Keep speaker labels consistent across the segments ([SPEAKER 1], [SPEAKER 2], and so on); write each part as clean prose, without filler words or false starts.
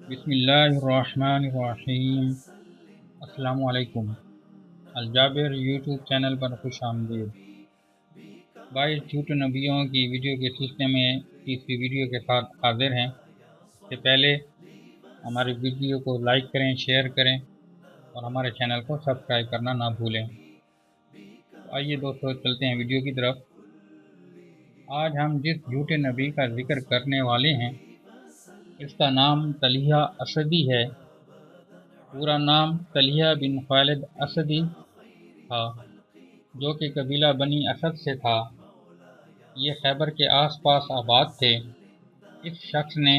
[SPEAKER 1] بسم اللہ الرحمن الرحیم۔ السلام علیکم۔ الجابر یوٹیوب چینل پر خوش آمدید۔ 22 جھوٹے نبیوں کی ویڈیو کے سلسلے میں تیسری ویڈیو کے ساتھ حاضر ہیں۔ اس سے پہلے ہماری ویڈیو کو لائک کریں، شیئر کریں اور ہمارے چینل کو سبسکرائب کرنا نہ بھولیں۔ آئیے دوستو چلتے ہیں ویڈیو کی طرف۔ آج ہم جس جھوٹے نبی کا ذکر کرنے والے ہیں اس کا نام طلحہ اسدی ہے۔ پورا نام طلحہ بن خالد اسدی تھا، جو کہ قبیلہ بنی اسد سے تھا۔ یہ خیبر کے آس پاس آباد تھے۔ اس شخص نے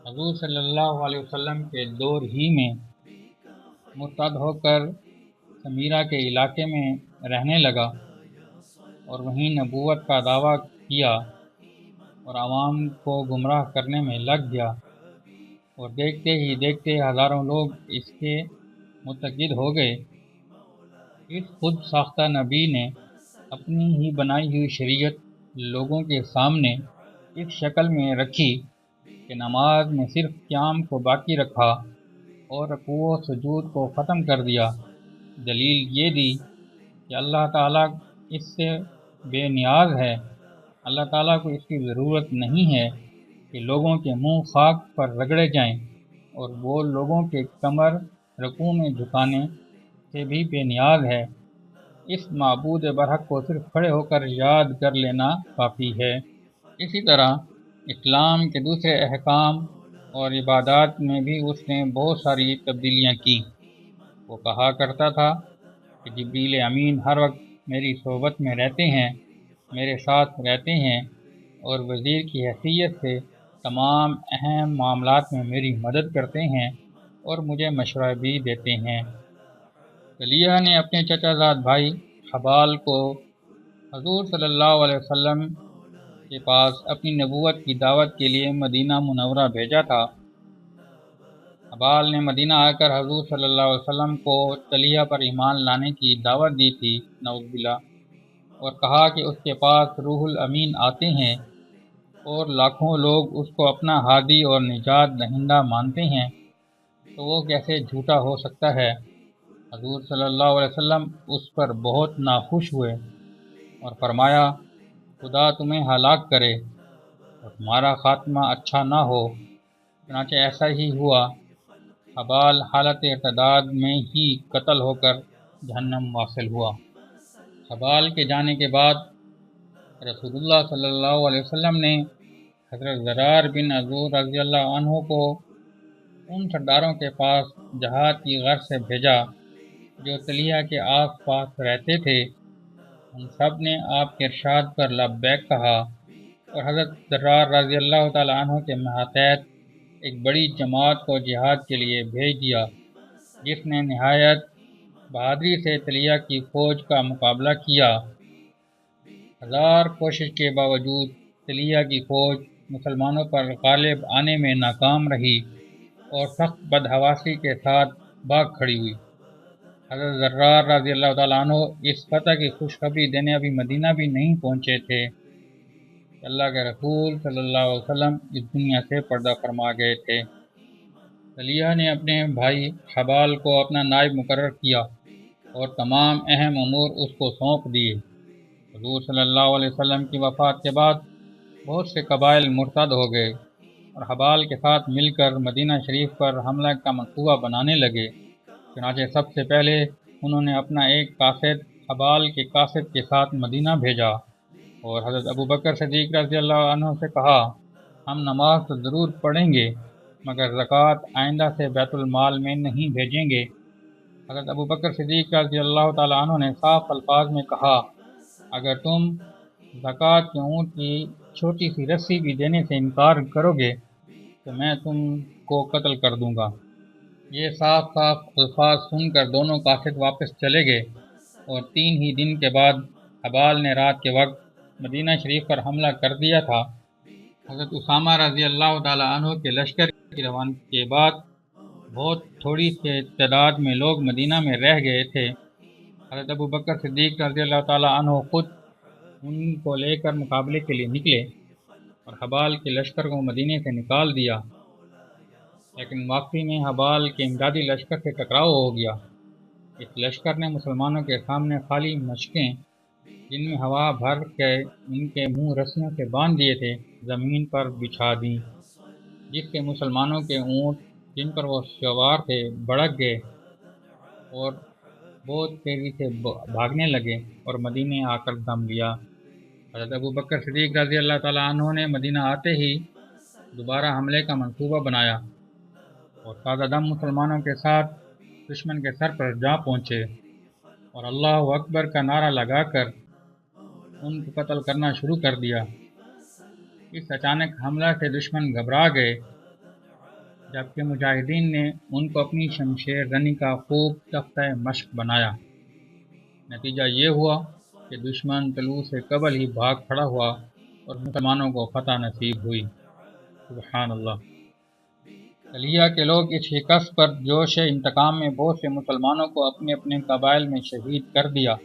[SPEAKER 1] حضور صلی اللہ علیہ وسلم کے دور ہی میں مرتد ہو کر سمیرہ کے علاقے میں رہنے لگا اور وہیں نبوت کا دعویٰ کیا اور عوام کو گمراہ کرنے میں لگ گیا، اور دیکھتے ہی دیکھتے ہزاروں لوگ اس کے متقد ہو گئے۔ اس خود ساختہ نبی نے اپنی ہی بنائی ہوئی شریعت لوگوں کے سامنے اس شکل میں رکھی کہ نماز میں صرف قیام کو باقی رکھا اور رکوع و سجود کو ختم کر دیا۔ دلیل یہ دی کہ اللہ تعالیٰ اس سے بے نیاز ہے، اللہ تعالیٰ کو اس کی ضرورت نہیں ہے کہ لوگوں کے منہ خاک پر رگڑے جائیں، اور وہ لوگوں کے کمر رکوع میں جھکانے سے بھی بے نیاز ہے۔ اس معبود برحق کو صرف کھڑے ہو کر یاد کر لینا کافی ہے۔ اسی طرح اسلام کے دوسرے احکام اور عبادات میں بھی اس نے بہت ساری تبدیلیاں کی۔ وہ کہا کرتا تھا کہ جبریل امین ہر وقت میری صحبت میں رہتے ہیں، میرے ساتھ رہتے ہیں اور وزیر کی حیثیت سے تمام اہم معاملات میں میری مدد کرتے ہیں اور مجھے مشورہ بھی دیتے ہیں۔ طلحہ نے اپنے چچا زاد بھائی حبال کو حضور صلی اللہ علیہ وسلم کے پاس اپنی نبوت کی دعوت کے لیے مدینہ منورہ بھیجا تھا۔ حبال نے مدینہ آ کر حضور صلی اللہ علیہ وسلم کو طلحہ پر ایمان لانے کی دعوت دی تھی، نعوذ باللہ، اور کہا کہ اس کے پاس روح الامین آتے ہیں اور لاکھوں لوگ اس کو اپنا ہادی اور نجات دہندہ مانتے ہیں، تو وہ کیسے جھوٹا ہو سکتا ہے۔ حضور صلی اللہ علیہ وسلم اس پر بہت ناخوش ہوئے اور فرمایا، خدا تمہیں ہلاک کرے اور تمہارا خاتمہ اچھا نہ ہو۔ چنانچہ ایسا ہی ہوا۔ حبال حالت ارتداد میں ہی قتل ہو کر جہنم واصل ہوا۔ حبال کے جانے کے بعد رسول اللہ صلی اللہ علیہ وسلم نے حضرت زرار بن عذور رضی اللہ عنہ کو ان سرداروں کے پاس جہاد کی غرض سے بھیجا جو طلحہ کے آس پاس رہتے تھے۔ ان سب نے آپ کے ارشاد پر لبیک کہا اور حضرت زرار رضی اللہ تعالی عنہ کے ماتحت ایک بڑی جماعت کو جہاد کے لیے بھیج دیا، جس نے نہایت بہادری سے طلحہ کی فوج کا مقابلہ کیا۔ ہزار کوشش کے باوجود طلحہ کی فوج مسلمانوں پر غالب آنے میں ناکام رہی اور سخت بدحواسی کے ساتھ بھاگ کھڑی ہوئی۔ حضرت زرار رضی اللہ تعالیٰ عنہ اس فتح کی خوشخبری دینے ابھی مدینہ بھی نہیں پہنچے تھے کہ اللہ کے رسول صلی اللہ علیہ وسلم اس دنیا سے پردہ فرما گئے تھے۔ طلحہ نے اپنے بھائی حبال کو اپنا نائب مقرر کیا اور تمام اہم امور اس کو سونپ دیے۔ حضور صلی اللہ علیہ وسلم کی وفات کے بعد بہت سے قبائل مرتد ہو گئے اور حبال کے ساتھ مل کر مدینہ شریف پر حملہ کا منصوبہ بنانے لگے۔ چنانچہ سب سے پہلے انہوں نے اپنا ایک قاصد حبال کے قاصد کے ساتھ مدینہ بھیجا اور حضرت ابوبکر صدیق رضی اللہ عنہ سے کہا، ہم نماز تو ضرور پڑھیں گے مگر زکوٰۃ آئندہ سے بیت المال میں نہیں بھیجیں گے۔ حضرت ابوبکر صدیق رضی اللہ تعالی عنہ نے صاف الفاظ میں کہا، اگر تم زکوٰۃ کے اونٹ کی چھوٹی سی رسی بھی دینے سے انکار کرو گے تو میں تم کو قتل کر دوں گا۔ یہ صاف صاف الفاظ سن کر دونوں قاصد واپس چلے گئے اور 3 ہی دن کے بعد حبال نے رات کے وقت مدینہ شریف پر حملہ کر دیا تھا۔ حضرت اسامہ رضی اللہ تعالی عنہ کے لشکر کی روانگی کے بعد بہت تھوڑی سے تعداد میں لوگ مدینہ میں رہ گئے تھے۔ حضرت ابوبکر صدیق رضی اللہ تعالی عنہ خود ان کو لے کر مقابلے کے لیے نکلے اور حبال کے لشکر کو مدینے سے نکال دیا۔ لیکن واقعی میں حبال کے امدادی لشکر سے ٹکراؤ ہو گیا۔ اس لشکر نے مسلمانوں کے سامنے خالی مشقیں جن میں ہوا بھر کے ان کے منہ رسیوں سے باندھ دیے تھے زمین پر بچھا دیں، جس سے مسلمانوں کے اونٹ جن پر وہ سوار تھے بھڑک گئے اور بہت تیزی سے بھاگنے لگے اور مدینے آ کر دم لیا۔ حضرت ابو بکر صدیق رضی اللہ تعالیٰ عنہ نے مدینہ آتے ہی دوبارہ حملے کا منصوبہ بنایا اور تازہ دم مسلمانوں کے ساتھ دشمن کے سر پر جا پہنچے اور اللہ اکبر کا نعرہ لگا کر ان کو قتل کرنا شروع کر دیا۔ اس اچانک حملہ سے دشمن گھبرا گئے، جبکہ مجاہدین نے ان کو اپنی شمشیر زنی کا خوب تختہ مشق بنایا۔ نتیجہ یہ ہوا کہ دشمن طلوع سے قبل ہی بھاگ کھڑا ہوا اور مسلمانوں کو فتح نصیب ہوئی۔ سبحان اللہ۔ تلیہ کے لوگ اس شکست پر جوش انتقام میں بہت سے مسلمانوں کو اپنے اپنے قبائل میں شہید کر دیا۔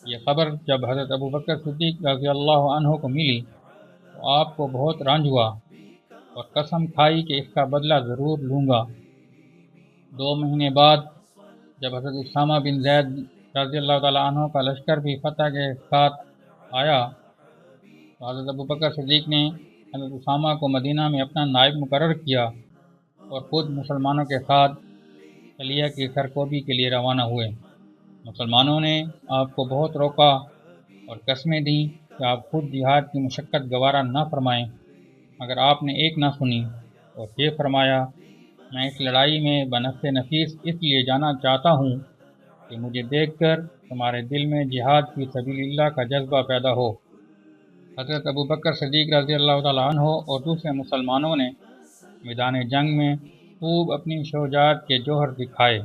[SPEAKER 1] یہ خبر جب حضرت ابو بکر صدیق رضی اللہ عنہ کو ملی تو آپ کو بہت رنج ہوا اور قسم کھائی کہ اس کا بدلہ ضرور لوں گا۔ 2 مہینے بعد جب حضرت اسامہ بن زید رضی اللہ تعالیٰ عنہ کا لشکر بھی فتح کے ساتھ آیا تو حضرت ابو بکر صدیق نے حضرت اسامہ کو مدینہ میں اپنا نائب مقرر کیا اور خود مسلمانوں کے ساتھ تلیہ کی سرکوبی کے لیے روانہ ہوئے۔ مسلمانوں نے آپ کو بہت روکا اور قسمیں دیں کہ آپ خود جہاد کی مشقت گوارا نہ فرمائیں، مگر آپ نے ایک نہ سنی اور یہ فرمایا، میں اس لڑائی میں بنفس نفیس اس لیے جانا چاہتا ہوں کہ مجھے دیکھ کر تمہارے دل میں جہاد فی سبیل اللہ کا جذبہ پیدا ہو۔ حضرت ابو بکر صدیق رضی اللہ تعالیٰ عنہ اور دوسرے مسلمانوں نے میدان جنگ میں خوب اپنی شجاعت کے جوہر دکھائے۔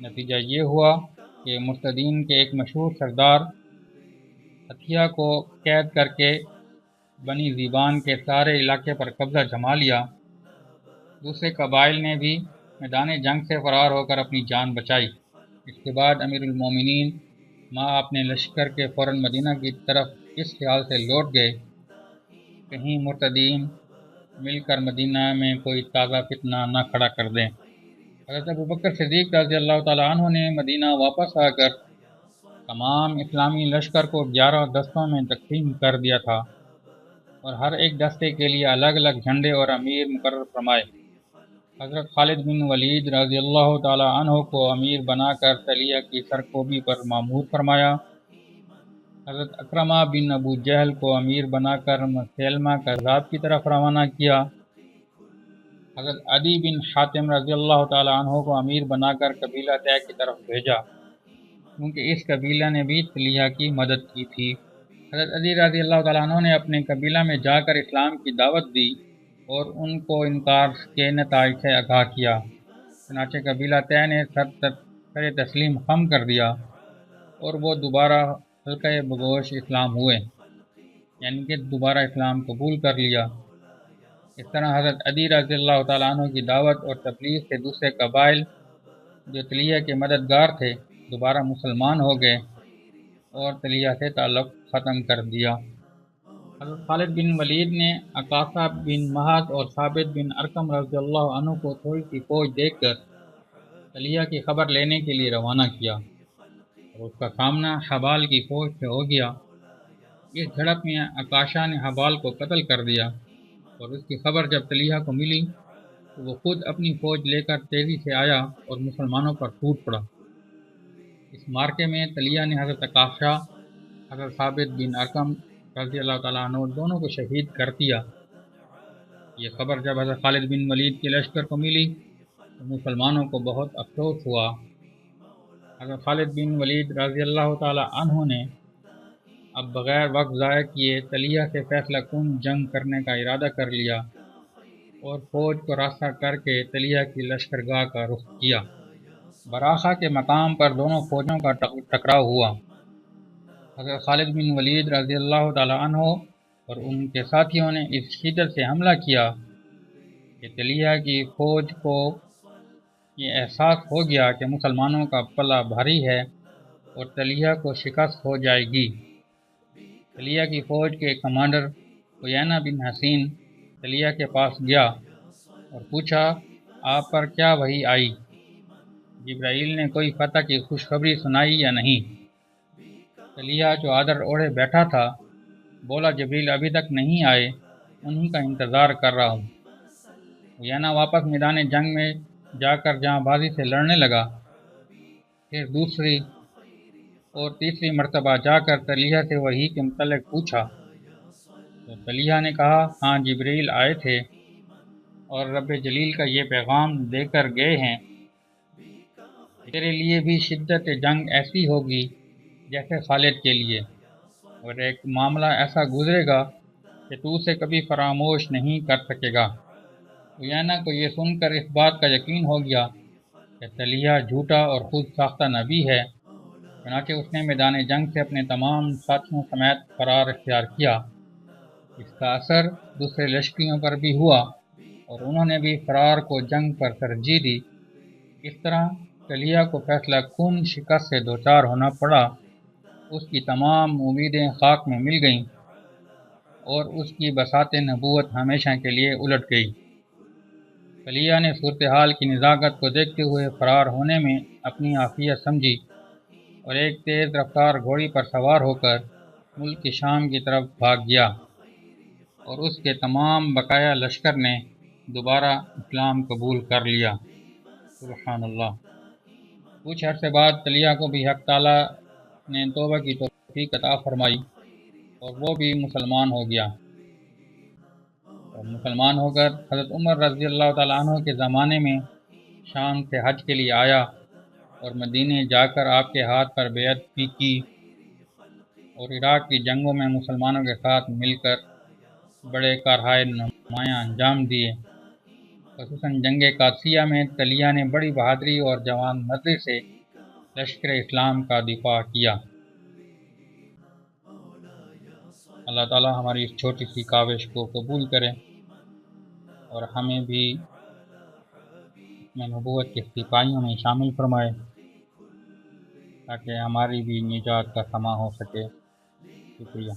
[SPEAKER 1] نتیجہ یہ ہوا کہ مرتدین کے ایک مشہور سردار عطیہ کو قید کر کے بنی زیبان کے سارے علاقے پر قبضہ جما لیا۔ دوسرے قبائل نے بھی میدان جنگ سے فرار ہو کر اپنی جان بچائی۔ اس کے بعد امیر المومنین اپنے لشکر کے فوراً مدینہ کی طرف اس خیال سے لوٹ گئے کہیں مرتدین مل کر مدینہ میں کوئی تازہ فتنہ نہ کھڑا کر دیں۔ حضرت ابو بکر صدیق رضی اللہ تعالیٰ عنہ نے مدینہ واپس آ کر تمام اسلامی لشکر کو 11 دستوں میں تقسیم کر دیا تھا اور ہر ایک دستے کے لیے الگ الگ جھنڈے اور امیر مقرر فرمائے۔ حضرت خالد بن ولید رضی اللہ تعالیٰ عنہ کو امیر بنا کر تلیہ کی سرکوبی پر مامور فرمایا۔ حضرت اکرمہ بن ابو جہل کو امیر بنا کر مسیلمہ کذاب کی طرف روانہ کیا۔ حضرت عدی بن حاتم رضی اللہ تعالیٰ عنہ کو امیر بنا کر قبیلہ طے کی طرف بھیجا، کیونکہ اس قبیلہ نے بھی تلیہ کی مدد کی تھی۔ حضرت عدی رضی اللہ تعالیٰ عنہ نے اپنے قبیلہ میں جا کر اسلام کی دعوت دی اور ان کو انکار کے نتائج سے آگاہ کیا۔ چنانچہ قبیلہ طے نے سر تسلیم خم کر دیا اور وہ دوبارہ حلقہ بگوش اسلام ہوئے، یعنی کہ دوبارہ اسلام قبول کر لیا۔ اس طرح حضرت عدی رضی اللہ تعالیٰ عنہ کی دعوت اور تبلیغ سے دوسرے قبائل جو تلیہ کے مددگار تھے دوبارہ مسلمان ہو گئے اور تلیہ سے تعلق ختم کر دیا۔ حضرت خالد بن ولید نے عکاشہ بن محض اور ثابت بن ارقم رضی اللہ عنہ کو تھوڑی سی فوج دیکھ کر تلیہ کی خبر لینے کے لیے روانہ کیا اور اس کا سامنا حبال کی فوج سے ہو گیا۔ اس جھڑپ میں عکاشہ نے حبال کو قتل کر دیا اور اس کی خبر جب تلیہ کو ملی تو وہ خود اپنی فوج لے کر تیزی سے آیا اور مسلمانوں پر ٹوٹ پڑا۔ اس مارکے میں تلیہ نے حضرت عکاشہ، حضرت ثابت بن ارقم رضی اللہ تعالیٰ عنہ دونوں کو شہید کر دیا۔ یہ خبر جب حضرت خالد بن ولید کے لشکر کو ملی تو مسلمانوں کو بہت افسوس ہوا۔ حضرت خالد بن ولید رضی اللہ تعالیٰ عنہ نے اب بغیر وقت ضائع کیے تلیہ سے فیصلہ کن جنگ کرنے کا ارادہ کر لیا اور فوج کو راستہ کر کے تلیہ کی لشکرگاہ کا رخ کیا۔ براخا کے مقام پر دونوں فوجوں کا ٹکراؤ ہوا۔ حضرت خالد بن ولید رضی اللہ تعالیٰ عنہ اور ان کے ساتھیوں نے اس شدت سے حملہ کیا کہ تلیہ کی فوج کو یہ احساس ہو گیا کہ مسلمانوں کا پلہ بھاری ہے اور تلیہ کو شکست ہو جائے گی۔ تلیہ کی فوج کے کمانڈر عیینہ بن حسین تلیہ کے پاس گیا اور پوچھا آپ پر کیا وحی آئی؟ جبرائیل نے کوئی فتح کی خوشخبری سنائی یا نہیں؟ طلحہ جو آدر اوڑھے بیٹھا تھا بولا جبریل ابھی تک نہیں آئے، انہی کا انتظار کر رہا ہوں۔ یانا واپس میدان جنگ میں جا کر جہاں بازی سے لڑنے لگا، پھر دوسری اور تیسری مرتبہ جا کر طلحہ سے وحی کے متعلق پوچھا تو طلحہ نے کہا ہاں جبریل آئے تھے اور رب جلیل کا یہ پیغام دے کر گئے ہیں کہ تیرے لیے بھی شدت جنگ ایسی ہوگی جیسے خالد کے لیے، اور ایک معاملہ ایسا گزرے گا کہ تو اسے کبھی فراموش نہیں کر سکے گا۔ ویانا کو یہ سن کر اس بات کا یقین ہو گیا کہ طلحہ جھوٹا اور خود ساختہ نبی ہے، چنانچہ اس نے میدان جنگ سے اپنے تمام ساتھیوں سمیت فرار اختیار کیا۔ اس کا اثر دوسرے لشکریوں پر بھی ہوا اور انہوں نے بھی فرار کو جنگ پر ترجیح دی۔ اس طرح طلحہ کو فیصلہ کن شکست سے دوچار ہونا پڑا، اس کی تمام امیدیں خاک میں مل گئیں اور اس کی بساط نبوت ہمیشہ کے لیے الٹ گئی۔ طلحہ نے صورتحال کی نزاکت کو دیکھتے ہوئے فرار ہونے میں اپنی عافیت سمجھی اور ایک تیز رفتار گھوڑی پر سوار ہو کر ملک شام کی طرف بھاگ گیا، اور اس کے تمام بقایا لشکر نے دوبارہ اسلام قبول کر لیا۔ سبحان اللہ۔ کچھ عرصے بعد طلحہ کو بھی حق تعالیٰ نے توبہ کی توفیق عطا فرمائی اور وہ بھی مسلمان ہو گیا، اور مسلمان ہو کر حضرت عمر رضی اللہ تعالیٰ عنہ کے زمانے میں شام سے حج کے لیے آیا اور مدینے جا کر آپ کے ہاتھ پر بیعت بھی کی، اور عراق کی جنگوں میں مسلمانوں کے ساتھ مل کر بڑے کارہائے نمایاں انجام دیے۔ خصوصاً جنگ قادسیہ میں طلحہ نے بڑی بہادری اور جوان مردی سے لشکر اسلام کا دفاع کیا۔ اللہ تعالیٰ ہماری اس چھوٹی سی کاوش کو قبول کرے اور ہمیں بھی اپنے نبوت کے سپاہیوں میں شامل فرمائے تاکہ ہماری بھی نجات کا سماں ہو سکے۔ شکریہ۔